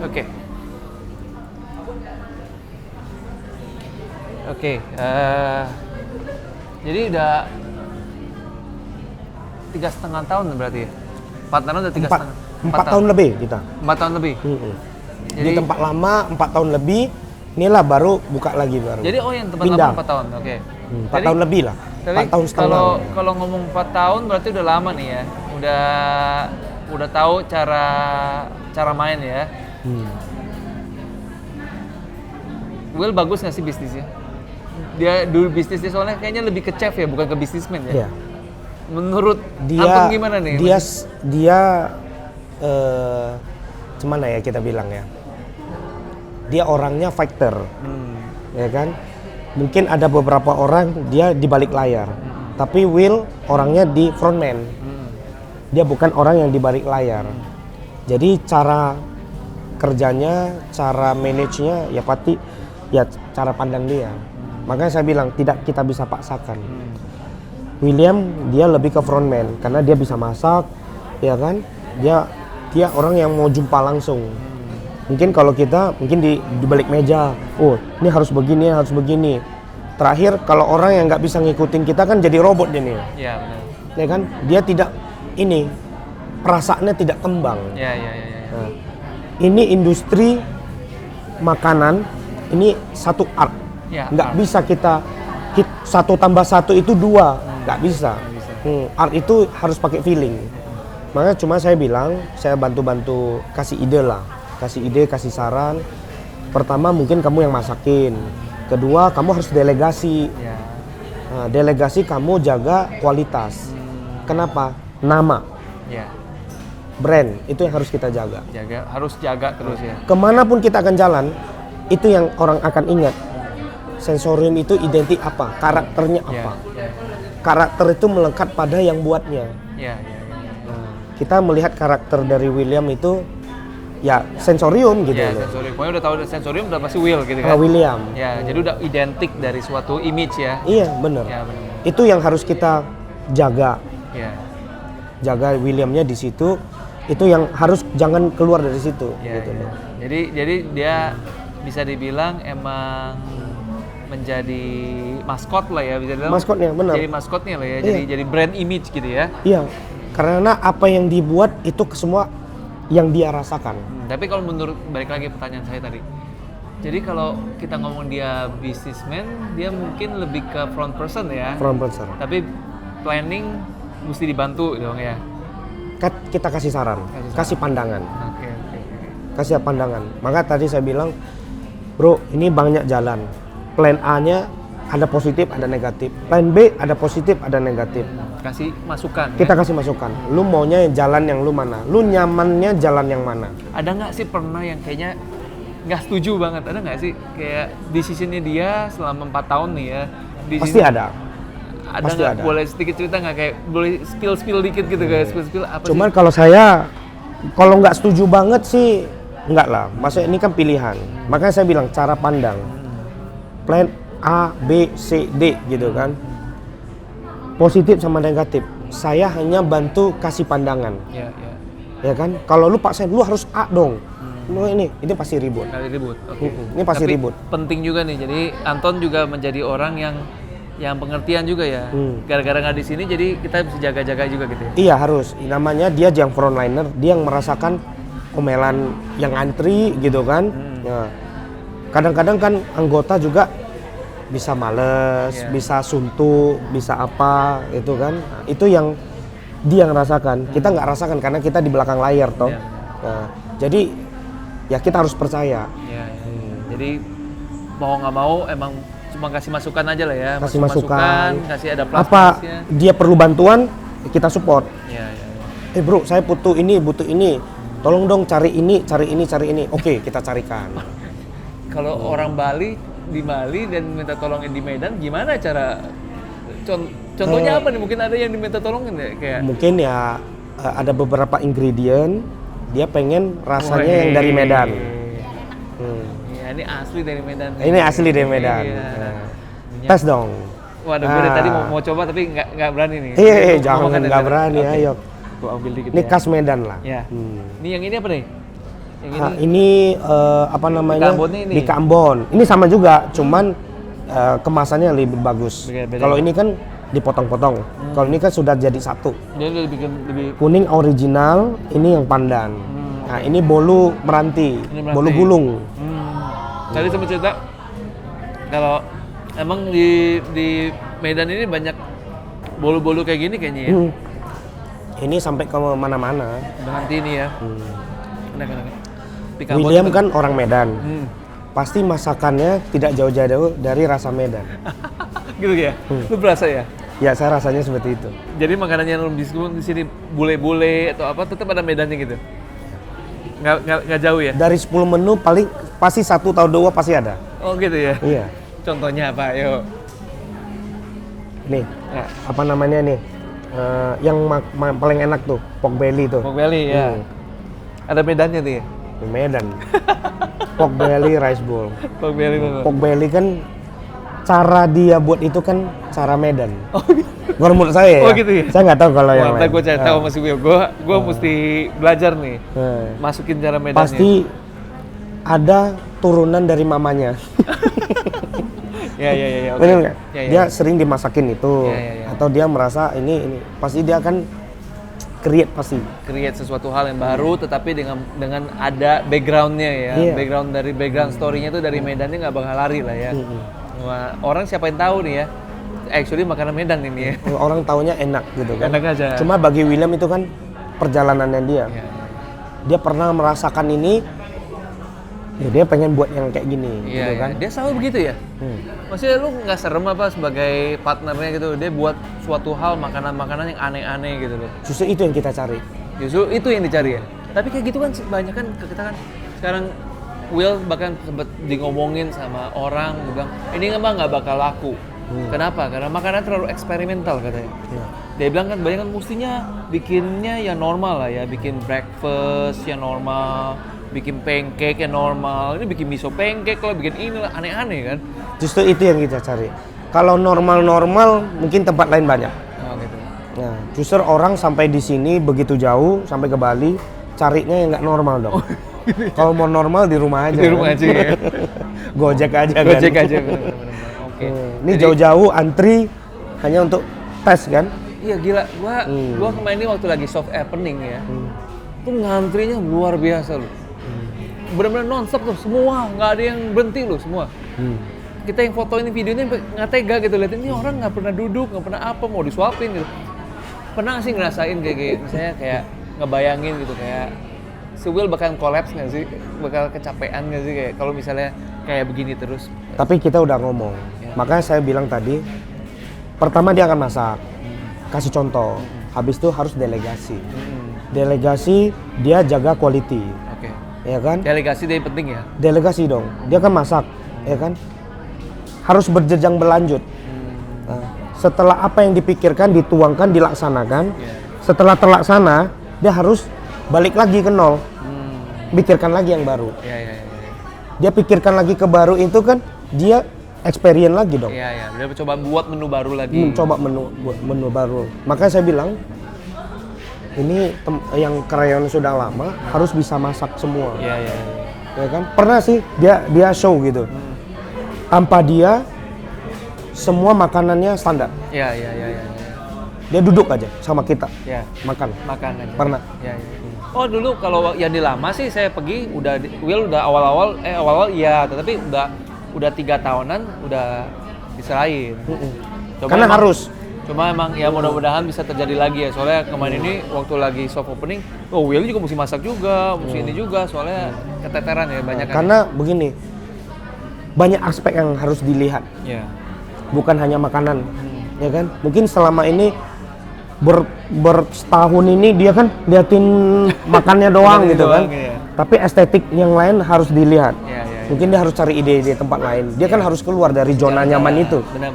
Oke. Oke, jadi udah 3,5 tahun berarti ya? 4 tahun udah 3,5? 4 tahun lebih kita. 4 tahun lebih? Jadi, di tempat lama 4 tahun lebih, inilah baru buka lagi baru. Jadi yang tempat pindah. lama 4 tahun, oke. 4 tahun lebih lah, 4 tahun setengah. Kalau ngomong 4 tahun berarti udah lama nih ya? Udah tahu cara main ya? Will bagus nggak sih bisnisnya? Dia dulu bisnisnya soalnya kayaknya lebih ke chef ya, bukan ke bisnismen ya? Iya. Menurut Anton gimana nih? Dia gimana ya kita bilang ya? Dia orangnya fighter, ya kan? Mungkin ada beberapa orang dia di balik layar, tapi Will orangnya di frontman. Dia bukan orang yang di balik layar. Jadi cara kerjanya, cara manage-nya ya pasti ya cara pandang dia. Makanya saya bilang tidak kita bisa paksakan. William dia lebih ke frontman karena dia bisa masak, ya kan? Dia orang yang mau jumpa langsung. Mungkin kalau kita mungkin di balik meja, oh ini harus begini, harus begini. Terakhir kalau orang yang nggak bisa ngikutin kita kan jadi robot dia nih. Iya benar. Ya kan? Dia tidak ini perasaannya tidak kembang. Iya. Nah, ini industri makanan, ini satu art. Ya, nggak bisa kita 1 tambah 1 itu 2, nggak bisa. Art itu harus pakai feeling. Makanya cuma saya bilang, saya bantu-bantu kasih ide lah, kasih ide, kasih saran. Pertama mungkin kamu yang masakin, kedua kamu harus delegasi. Ya. Nah, delegasi kamu jaga kualitas. Kenapa? Nama, Ya. brand itu yang harus kita jaga. Harus jaga terus ya. Kemanapun kita akan jalan, itu yang orang akan ingat. Sensorium itu identik apa? Karakternya apa? Ya. Karakter itu melekat pada yang buatnya. Ya. Kita melihat karakter dari William itu ya sensorium gitu. Ya, sensorium. Pokoknya udah tahu sensorium udah pasti Will gitu kan. William. Ya, jadi udah identik dari suatu image ya. Iya, benar. Ya, benar. Itu yang harus kita jaga. Ya. Jaga Williamnya di situ. Itu yang harus jangan keluar dari situ Ya, gitu. ya. Jadi dia bisa dibilang emang menjadi maskot lah ya, bisa dibilang. Maskotnya, benar. Jadi maskotnya lah ya. Iya. Jadi brand image gitu ya. Iya. Karena apa yang dibuat itu semua yang dia rasakan. Tapi kalau menurut, balik lagi pertanyaan saya tadi. Jadi kalau kita ngomong dia businessman, dia mungkin lebih ke front person ya. Front person. Tapi planning mesti dibantu dong ya. Kita kasih saran, kasih pandangan. Oke. Kasih pandangan. Maka tadi saya bilang, bro, ini banyak jalan. Plan A-nya ada positif, ada negatif. Plan B ada positif, ada negatif. Kasih masukan. Kita ya? kasih masukan. Lu maunya jalan yang lu mana? Lu nyamannya jalan yang mana? Ada nggak sih pernah yang kayaknya nggak setuju banget? Ada nggak sih kayak decision-nya dia selama 4 tahun nih ya? Pasti ada. Ada Pasti nggak? ada. Boleh sedikit cerita nggak kayak boleh spill dikit gitu kayak spill apa Cuman sih? kalau saya kalau nggak setuju banget sih nggak lah. Maksudnya ini kan pilihan. Makanya saya bilang cara pandang. Plan A, B, C, D gitu kan. Positif sama negatif. Saya hanya bantu kasih pandangan. Ya. Ya kan? Kalau lu paksain lu harus A dong. Lu ini pasti ribut. Kali ribut. Oke. Ini pasti Tapi ribut. penting juga nih. Jadi Anton juga menjadi orang yang pengertian juga ya. Gara-gara nggak di sini jadi kita bisa jaga-jaga juga gitu ya. Iya harus. Namanya dia yang frontliner, dia yang merasakan omelan yang antri gitu kan. Ya. Kadang-kadang kan anggota juga bisa males, bisa suntuk, bisa apa itu kan. Itu yang dia rasakan. Kita nggak rasakan karena kita di belakang layar toh. Nah, jadi ya kita harus percaya. Ya. Jadi mau nggak mau emang cuma kasih masukan aja lah ya. Kasih masukan, kasih ada apa dia perlu bantuan kita support. Ya. Bro, saya butuh ini. Tolong dong cari ini. Oke, kita carikan. Kalau orang Bali di Bali dan minta tolongin di Medan, gimana cara Contohnya apa nih? Mungkin ada yang diminta tolongin ya kayak. Mungkin ya ada beberapa ingredient dia pengen rasanya yang dari Medan. Iya, ini asli dari Medan. Ini asli dari Medan. Iya. Tes dong. Waduh, gue dari tadi mau coba tapi nggak berani nih. Iya, jangan nggak berani, okay. ayo. Gua ambil dikit. Ini khas Medan lah. Ya. Ini yang ini apa nih? Yang ini apa namanya? ini. Bika Ambon. Ini sama juga, cuman kemasannya lebih bagus. Beda. Kalau ini kan dipotong-potong. Kalau ini kan sudah jadi satu. Dia lebih Kuning original, ini yang pandan. Nah, ini bolu meranti, bolu gulung. Tadi sempat cerita kalau emang di Medan ini banyak bolu-bolu kayak gini kayaknya ya. Ini sampai ke mana-mana. Meranti ini ya. William kan orang Medan. Pasti masakannya tidak jauh-jauh dari rasa Medan. Gitu ya? Lu berasa ya? Ya, saya rasanya seperti itu. Jadi makanan yang lu diskusi di sini bule-bule atau apa tetap ada Medannya gitu? Nggak jauh ya? Dari 10 menu paling pasti 1 atau 2 pasti ada. Oh gitu ya? Iya. Contohnya apa? Yuk. Nih, apa namanya nih? Yang paling enak tuh, pork belly tuh. Pork belly ya. Ada Medannya tuh ya? Di Medan. Pork belly rice bowl. Pork belly tuh. Pork belly kan cara dia buat itu kan cara Medan. Oh gitu. Kalau menurut saya ya. Oh gitu ya? Saya nggak tahu kalau yang lain. Gue cari tahu Mas Will. Gue mesti belajar nih. Masukin cara Medannya. Pasti ada turunan dari mamanya. Ya. Benar nggak? Ya. Dia sering dimasakin itu, atau dia merasa ini pasti dia akan create sesuatu hal yang baru, tetapi dengan ada backgroundnya ya, background story-nya itu dari Medannya nggak bakal lari lah ya. Wah, orang siapa yang tahu nih ya? Actually makanan Medan ini ya. Orang taunya enak gitu kan. Enak aja. Cuma bagi William itu kan perjalanannya dia. Dia pernah merasakan ini. Ya dia pengen buat yang kayak gini, gitu kan? Dia selalu begitu ya? Maksudnya lu nggak serem apa sebagai partnernya gitu? Dia buat suatu hal makanan-makanan yang aneh-aneh gitu loh. Justru itu yang kita cari. Justru itu yang dicari ya? Tapi kayak gitu kan banyak kan kita kan sekarang Will bahkan sempat ngomongin sama orang, bilang ini nggak bakal laku. Kenapa? Karena makanan terlalu eksperimental katanya. Dia bilang kan banyak kan mestinya bikinnya yang normal lah ya, bikin breakfast yang normal, bikin pancake yang normal, ini bikin miso pancake lah, bikin ini lah, aneh-aneh kan. Justru itu yang kita cari. Kalau normal-normal mungkin tempat lain banyak. Oh gitu. Nah, justru orang sampai di sini begitu jauh, sampai ke Bali, carinya yang nggak normal dong. Kalau mau normal di rumah aja. Di rumah aja ya. Gojek aja kan. Gojek aja bener-bener. Oke. Ini jauh-jauh antri hanya untuk tes kan? Iya gila, gua kemarin ini waktu lagi soft opening ya. Tuh ngantrinya luar biasa loh. Benar-benar nonstop tuh semua, nggak ada yang berhenti loh semua. Kita yang foto ini videonya nggak tega gitu, lihat ini orang nggak pernah duduk, nggak pernah apa, mau disuapin gitu. Pernah sih ngerasain kayak misalnya kayak ngebayangin gitu kayak si Will bakal collapse nggak sih, bakal kecapean nggak sih kayak kalau misalnya kayak begini terus. Tapi kita udah ngomong, makanya saya bilang tadi, pertama dia akan masak, kasih contoh, habis itu harus delegasi. Delegasi dia jaga quality. Ya kan? Delegasi dia penting ya? Delegasi dong, dia kan masak, ya kan? Harus berjenjang berlanjut. Nah, setelah apa yang dipikirkan, dituangkan, dilaksanakan, setelah terlaksana, dia harus balik lagi ke nol, pikirkan lagi yang baru. Dia pikirkan lagi ke baru itu kan, dia experience lagi dong. Iya, dia coba buat menu baru lagi. Coba menu baru. Makanya saya bilang, ini yang karyawan sudah lama harus bisa masak semua. Iya. Ya kan? Pernah sih dia show gitu. Tanpa dia semua makanannya standar. Iya. Dia duduk aja sama kita. Iya. Makan aja. Pernah. Iya. Oh dulu kalau yang di lama sih saya pergi Will udah awal-awal iya, tetapi udah 3 tahunan udah diserahin. Karena harus. Cuma emang ya mudah-mudahan bisa terjadi lagi ya, soalnya kemarin ini waktu lagi soft opening, Will juga mesti masak juga, mesti ini juga, soalnya keteteran ya banyak kan. Karena begini, banyak aspek yang harus dilihat, bukan hanya makanan, ya kan? Mungkin selama ini bertahun ini dia kan liatin makannya doang gitu kan, tapi estetik yang lain harus dilihat. Mungkin dia harus cari ide-ide tempat lain, dia kan harus keluar dari zona nyaman itu. Benar.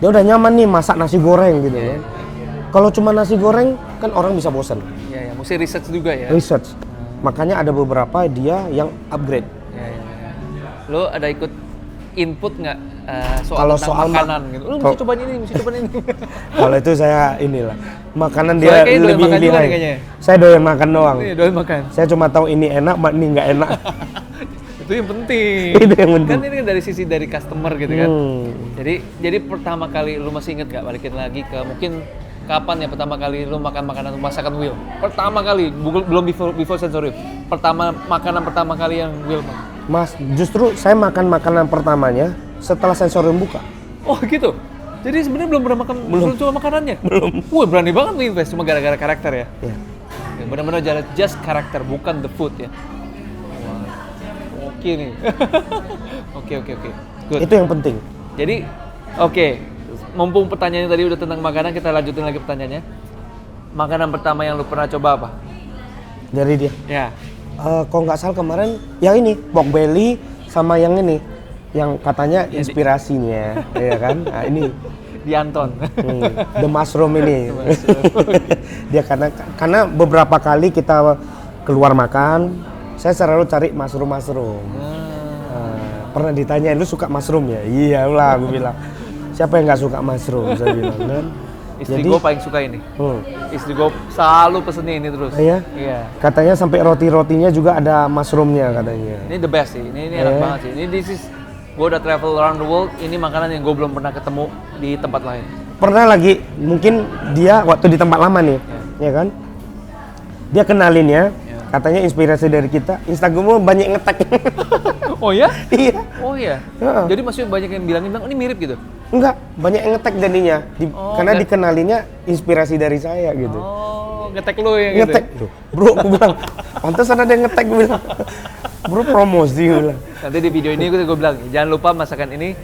Dia udah nyaman nih masak nasi goreng gitu Iya, kan. Kalau cuma nasi goreng kan orang bisa bosan. Iya, ya, mesti research juga ya. Research. Makanya ada beberapa dia yang upgrade. Iya, iya, iya. Lo ada ikut input nggak Kalau tentang soal makanan gitu? Lo mesti cobain ini, mesti cobain ini. Kalau itu saya inilah. Makanan Soalnya dia kayaknya doyan lebih makan ini juga nih lain. kayaknya. Saya doyan makan doang. Iya, doyan makan. Saya cuma tahu ini enak, ini nggak enak. Itu yang penting. Itu yang penting. Kan ini kan dari sisi dari customer gitu kan. Hmm. Jadi pertama kali lu masih inget gak balikin lagi ke mungkin kapan ya pertama kali lu makan makanan masakan Will? Pertama kali, belum before sensorium. Makanan pertama kali yang Will makan. Mas, justru saya makan makanan pertamanya setelah sensorium buka. Oh gitu. Jadi sebenarnya belum pernah makan, belum coba makanannya. Belum. Wah berani banget nih invest cuma gara-gara karakter ya. Ya. Ya, benar-benar just karakter, bukan the food ya. Wah, oke nih. Oke. Good. Itu yang penting. Jadi, oke. Mumpung pertanyaannya tadi udah tentang makanan, kita lanjutin lagi pertanyaannya. Makanan pertama yang lu pernah coba apa? Dari dia. Ya. Kalau nggak salah kemarin, yang ini pork belly sama yang ini, yang katanya inspirasinya, ya kan? Nah, ini Di Anton. the mushroom ini. Dia karena beberapa kali kita keluar makan, saya selalu cari mushroom. Pernah ditanyain, lu suka mushroom ya? Iya lah, gue bilang. Siapa yang nggak suka mushroom? Saya bilang kan. Istri gue paling suka ini. Istri gue selalu pesennya ini terus. Iya? Iya. Katanya sampai roti-rotinya juga ada mushroomnya katanya. Ini the best sih. Ini enak banget sih. Gue udah travel around the world. Ini makanan yang gue belum pernah ketemu di tempat lain. Pernah lagi, mungkin dia waktu di tempat lama nih, ya kan? Dia kenalin ya. Katanya inspirasi dari kita. Instagrammu banyak ngetek. Oh ya? Iya. Oh ya. Jadi maksudnya banyak yang bilang ini mirip gitu. Enggak, banyak yang ngetek jadinya. Karena dikenalinnya inspirasi dari saya gitu. Oh, ngetek lo yang Ngetek. gitu. Bro, aku bilang, pantas ada yang ngetek, gue bilang. Bro, promosi, gue bilang. Nanti di video ini gue bilang, jangan lupa masakan ini,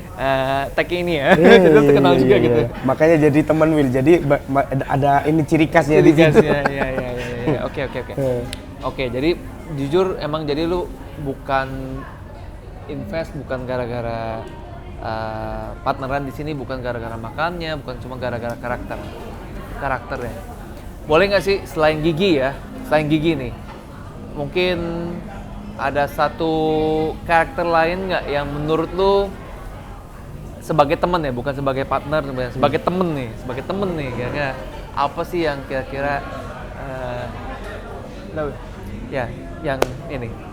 tag ini ya. Jadi terkenal juga gitu. Makanya jadi teman Will. Jadi ada ini ciri khasnya di situ. Iya. Oke. Oke, jadi jujur emang jadi lu bukan invest bukan gara-gara partneran di sini, bukan gara-gara makannya, bukan cuma gara-gara karakternya. Boleh nggak sih selain gigi nih, mungkin ada satu karakter lain nggak yang menurut lu sebagai temen ya, bukan sebagai partner, sebagai temen nih, kira-kira apa sih yang kira-kira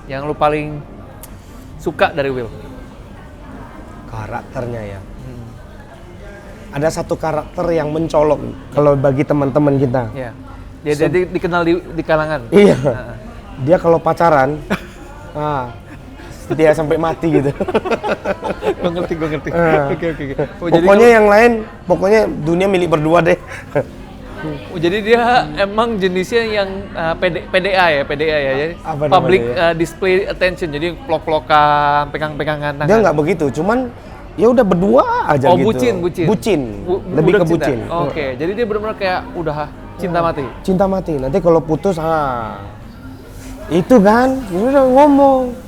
yang lu paling suka dari Will? Karakternya ya. Ada satu karakter yang mencolok kalau bagi teman-teman kita. Iya. Dia dikenal di kalangan. Iya. Dia kalau pacaran, dia sampai mati gitu. Gue ngerti. Oke. Pokoknya yang lain, pokoknya dunia milik berdua deh. Jadi dia emang jenisnya yang PDA ya. Jadi public display attention. Jadi pelok-pelokan, pegang-pegangan tangan. Dia nggak begitu, cuman ya udah berdua aja gitu. Bucin. Lebih ke bucin. Oke. Jadi dia benar-benar kayak udah cinta mati. Cinta mati. Nanti kalau putus, itu kan, udah ngomong.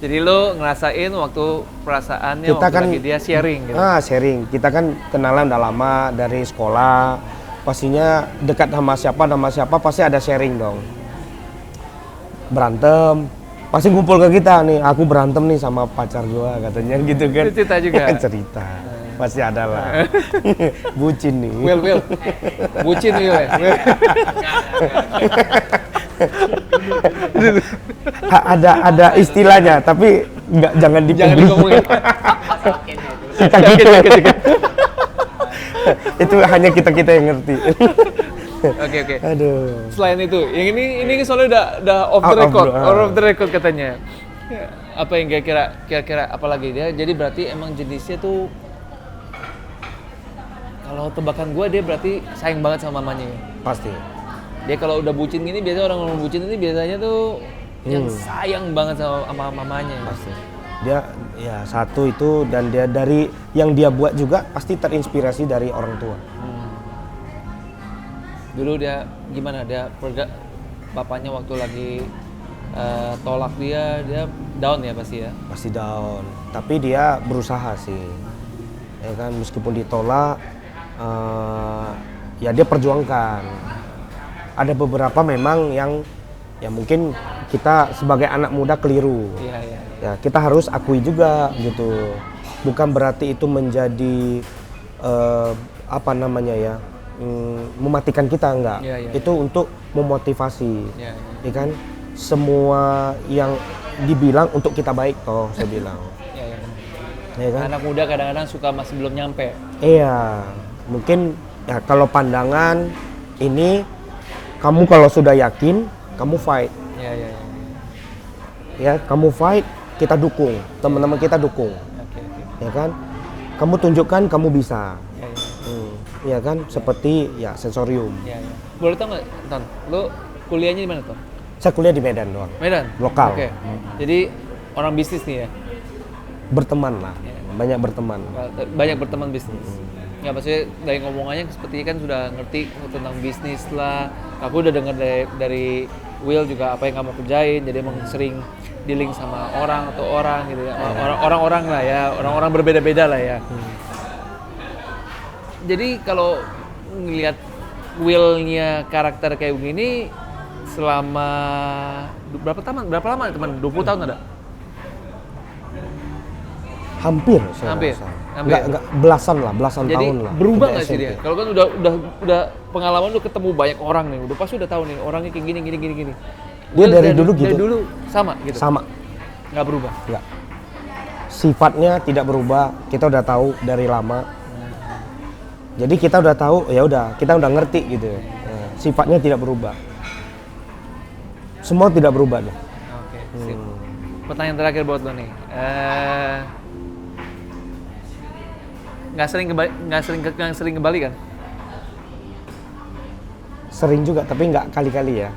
Jadi lo ngerasain waktu perasaannya Kita waktu kan lagi dia sharing gitu. Sharing. Kita kan kenalan udah lama dari sekolah. Pastinya dekat sama siapa pasti ada sharing dong. Berantem, pasti ngumpul ke kita nih. Aku berantem nih sama pacar gua katanya gitu kan. Cerita juga. Cerita. Pasti ada lah. Bucin nih. Will. Bucin Will ya. ada istilahnya, tapi jangan ngomongin. Kita gitu. Itu hanya kita yang ngerti. Oke. Aduh. Selain itu, yang ini soalnya udah off the record katanya. Apa yang kira-kira apalagi dia? Jadi berarti emang jenisnya tuh kalau tebakan gue dia berarti sayang banget sama mamanya. Pasti. Dia kalau udah bucin gini, biasanya orang bucin ini biasanya tuh yang sayang banget sama mamanya. Pasti. Dia ya satu itu, dan dia dari yang dia buat juga pasti terinspirasi dari orang tua. Dulu dia gimana? Bapaknya waktu lagi tolak dia down ya pasti ya? Pasti down. Tapi dia berusaha sih. ya kan, meskipun ditolak, ya dia perjuangkan. Ada beberapa memang yang ya mungkin kita sebagai anak muda keliru. Iya, iya. Ya kita harus akui juga gitu. Bukan berarti itu menjadi apa namanya ya, mematikan kita, enggak. Iya, iya. Itu untuk memotivasi. Iya, iya. Ya kan, semua yang dibilang untuk kita baik toh, saya bilang. Iya, iya. Ya kan? Anak muda kadang-kadang suka masih belum nyampe. Iya, mungkin ya kalau pandangan ini, kamu kalau sudah yakin, kamu fight. Iya, iya, iya. Ya, kamu fight, kita dukung, teman-teman kita dukung. Oke, oke. Ya kan, kamu tunjukkan kamu bisa. Iya, iya. Ya kan, seperti ya sensorium. Iya, iya. Boleh tau nggak, Ton? Lu kuliahnya di mana, Ton? Saya kuliah di Medan doang. Medan? Lokal. Oke. Jadi orang bisnis nih ya? Berteman lah, Iya. banyak berteman. Banyak berteman bisnis. Ya maksudnya dari ngomongannya sepertinya kan sudah ngerti tentang bisnis lah. Aku udah dengar dari Will juga apa yang kamu kerjain. Jadi emang sering dealing sama orang atau orang gitu ya. Orang-orang lah ya, orang-orang berbeda-beda lah ya. Jadi kalau ngelihat Will-nya karakter kayak begini selama berapa lama teman? 20 tahun ada? Hampir saya Hampir, rasa. hampir. Enggak belasan Jadi tahun lah. berubah Udah nggak sih SMP. dia? Kalau kan udah pengalaman lu ketemu banyak orang nih, udah pasti udah tahu nih orangnya kayak gini. Dia dari dulu gitu. Dari dulu sama gitu. Sama, Nggak berubah. enggak. Sifatnya tidak berubah, kita udah tahu dari lama. Jadi kita udah tahu, ya udah, kita udah ngerti gitu. Nah, sifatnya tidak berubah. Semua tidak berubah deh. Oke, sip. Pertanyaan terakhir buat lo nih. Nggak sering kembali kan? Sering juga, tapi nggak kali-kali ya.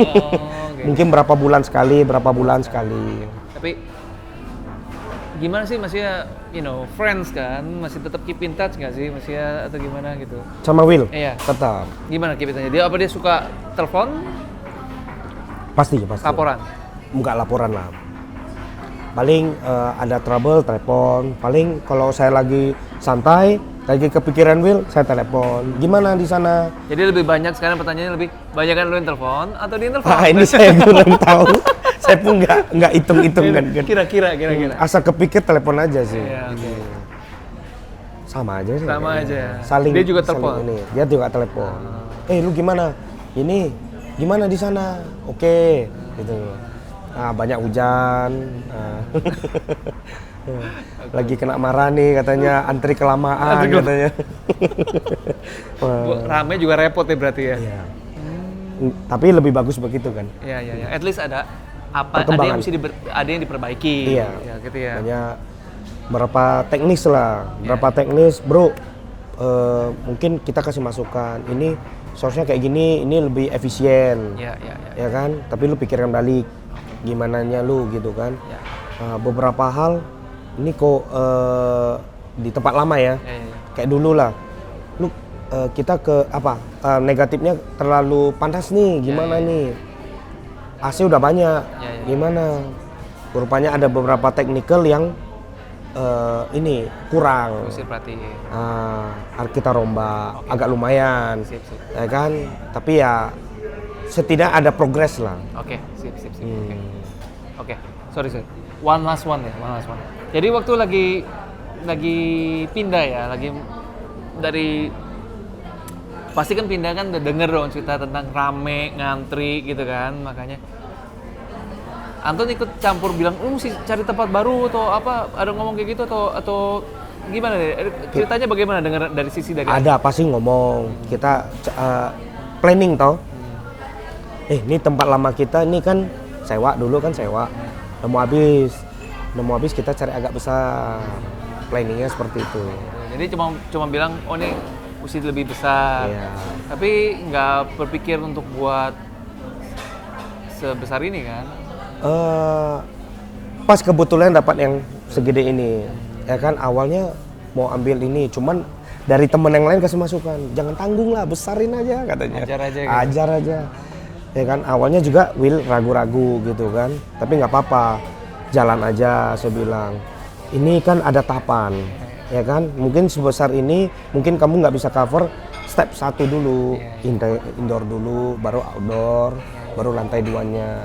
Oh, oke. Mungkin berapa bulan sekali. Tapi gimana sih maksudnya, friends kan, masih tetap keep in touch nggak sih, maksudnya atau gimana gitu? Sama Will? Iya. Tetap. Gimana keep in touch? Dia suka telepon, Pasti. laporan? Nggak laporan lah. Paling ada trouble, telepon. Paling kalau saya lagi santai, lagi kepikiran Will, saya telepon. Gimana di sana? Jadi lebih banyak sekarang pertanyaannya lebih banyak kan lu yang telepon atau dia yang telepon? Nah, ini saya belum tahu. Saya pun nggak hitung kan. Kira-kira. Asal kepikir telepon aja sih. Iya, oke. Sama aja sih. Sama kayaknya. aja. Saling. Dia juga saling telepon? ini. Dia juga telepon. Lu gimana? Ini gimana di sana? Oke, gitu. Nah, banyak hujan. Nah. Lagi kena marah nih katanya, antri kelamaan katanya. Rame juga repot ya berarti ya? Iya. Tapi lebih bagus begitu kan. Iya. At least ada ada Perkembangan. yang ada yang diperbaiki. Iya. Ya, gitu ya. Banyak berapa teknis lah, berapa teknis, bro. Mungkin kita kasih masukan. Ini source-nya kayak gini, ini lebih efisien. Iya. Ya kan? Tapi lu pikirkan balik gimana nya lu gitu kan. Ya. Beberapa hal ini kok di tempat lama ya. Iya. Kayak dulu lah. Lu kita ke apa? Negatifnya terlalu panas nih, gimana nih? AC udah banyak. Ya. Gimana? Rupanya ada beberapa technical yang ini kurang. Mesti perhatiin. Kita rombak, agak lumayan. Sip. Ya kan? Tapi ya setidaknya ada progres lah. Oke, sip. Oke. Sorry. One last one. Jadi waktu lagi pindah ya, lagi dari pasti kan pindah kan udah denger dong cerita tentang rame, ngantri gitu kan, makanya Anton ikut campur bilang, lu mesti cari tempat baru atau apa, ada ngomong kayak gitu atau gimana deh? Ceritanya bagaimana dengar dari sisi dari Ada pasti ngomong, kita planning toh. Ini tempat lama kita ini kan sewa dulu kan sewa. Udah mau habis kita cari agak besar. Planningnya seperti itu. Jadi cuma bilang, oh ini mesti lebih besar. Iya. Tapi nggak berpikir untuk buat sebesar ini kan? Pas kebetulan dapat yang segede ini. Ya kan awalnya mau ambil ini, cuman dari temen yang lain kasih masukan, jangan tanggung lah, besarin aja katanya. Ajar aja. Ya kan awalnya juga Will ragu-ragu gitu kan, tapi nggak apa-apa, jalan aja saya bilang. Ini kan ada tahapan, ya kan? Mungkin sebesar ini, mungkin kamu nggak bisa cover step 1 dulu, indoor dulu, baru outdoor, baru lantai 2-nya.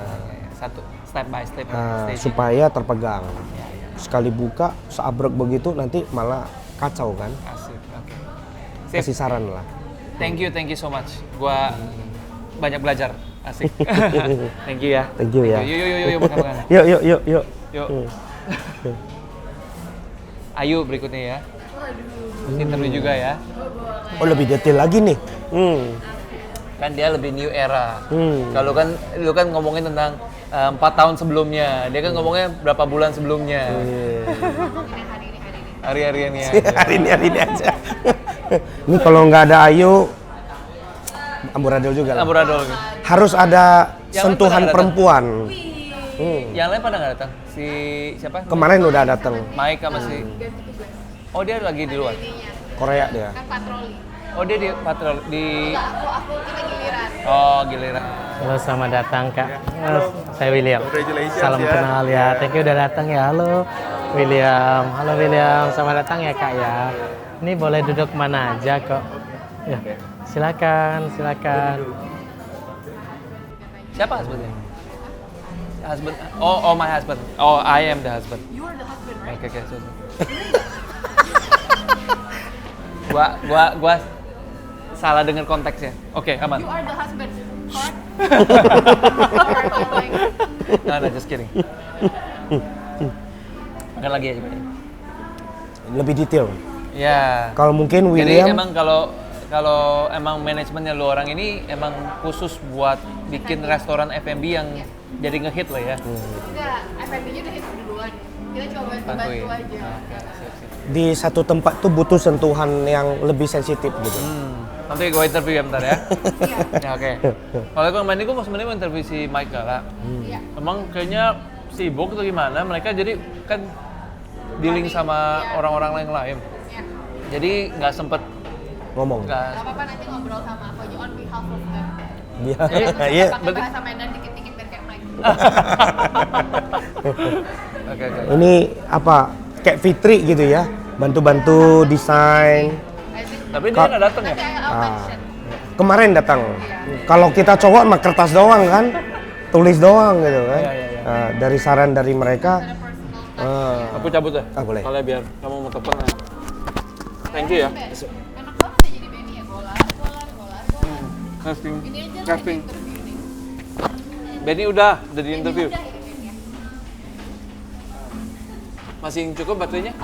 Satu step by step. Supaya terpegang. Sekali buka, seabrek begitu nanti malah kacau kan? Asik, oke. Kasih saran lah. Thank you so much. Gua banyak belajar. Asik. Thank you ya. Thank you ya. Yuk makan. Yuk. Yuk. Ayo berikutnya ya. Interview juga ya. Oh lebih detail lagi nih. Kan dia lebih new era. Kalau kan lu kan ngomongin tentang 4 tahun sebelumnya, dia kan ngomongnya berapa bulan sebelumnya. Hari-harian ya. Hari ini aja. Ini kalau nggak ada Ayu, amburadul juga lah. Amburadul. Harus ada Yang sentuhan lain pada perempuan. Yang lain pada nggak datang? Si siapa? Kemarin udah datang. Mike sama si. Oh dia lagi di luar. Korea dia. Kan patroli. Oh dia di patroli di. Aku kita giliran. Oh giliran. Halo, selamat datang Kak. Saya William. Salam kenal ya. Thank you udah datang ya. Halo William. Halo William. Selamat datang ya Kak ya. Ini boleh duduk mana aja kok. Ya. Silakan. Siapa husbandnya? Husband. Oh my husband. Oh I am the husband. You are the husband, right? Oke so. Gua salah dengar konteksnya. Oke, aman. You are the husband, correct? No, just kidding. Makan lagi aja, Pak. Lebih detail. Ya. Kalau mungkin Jadi William. emang kalau emang manajemennya lu orang ini emang khusus buat bikin restoran F&B yang jadi ngehit lah ya. Enggak, F&B-nya udah hit duluan. Kita coba Bantuin. bantu aja. Di satu tempat tuh butuh sentuhan yang lebih sensitif gitu. Nanti gue interview ya bentar ya. Ya oke. Kalau kemarin ini gue sebenarnya mau interview si Michael lah. Iya. Emang kayaknya sibuk atau gimana? Mereka jadi kan dealing sama orang-orang yang lain. Iya. Jadi nggak sempet Ngomong. Gak apa-apa nanti ngobrol sama aku aja on behalf of them. Iya. Pakai bahasa Medan dikit-dikit biar kayak Mike. Oke. Ini apa? Kayak Fitri gitu ya. Bantu-bantu desain. Tapi dia nggak datang ya? Nanti I'll mention. Kemarin datang. Kalau kita cowok mah kertas doang kan, tulis doang gitu kan. Iya. Nah, dari saran dari mereka. Ada personal Aku cabut ya? Boleh. Soalnya biar kamu mau telepon ya. Thank you ya. Enak banget ya jadi Benny ya, golar. Casting. Ini aja lah Casting. interview nih. Benny udah di interview. Udah ya, Benny ya. Masih cukup baterainya?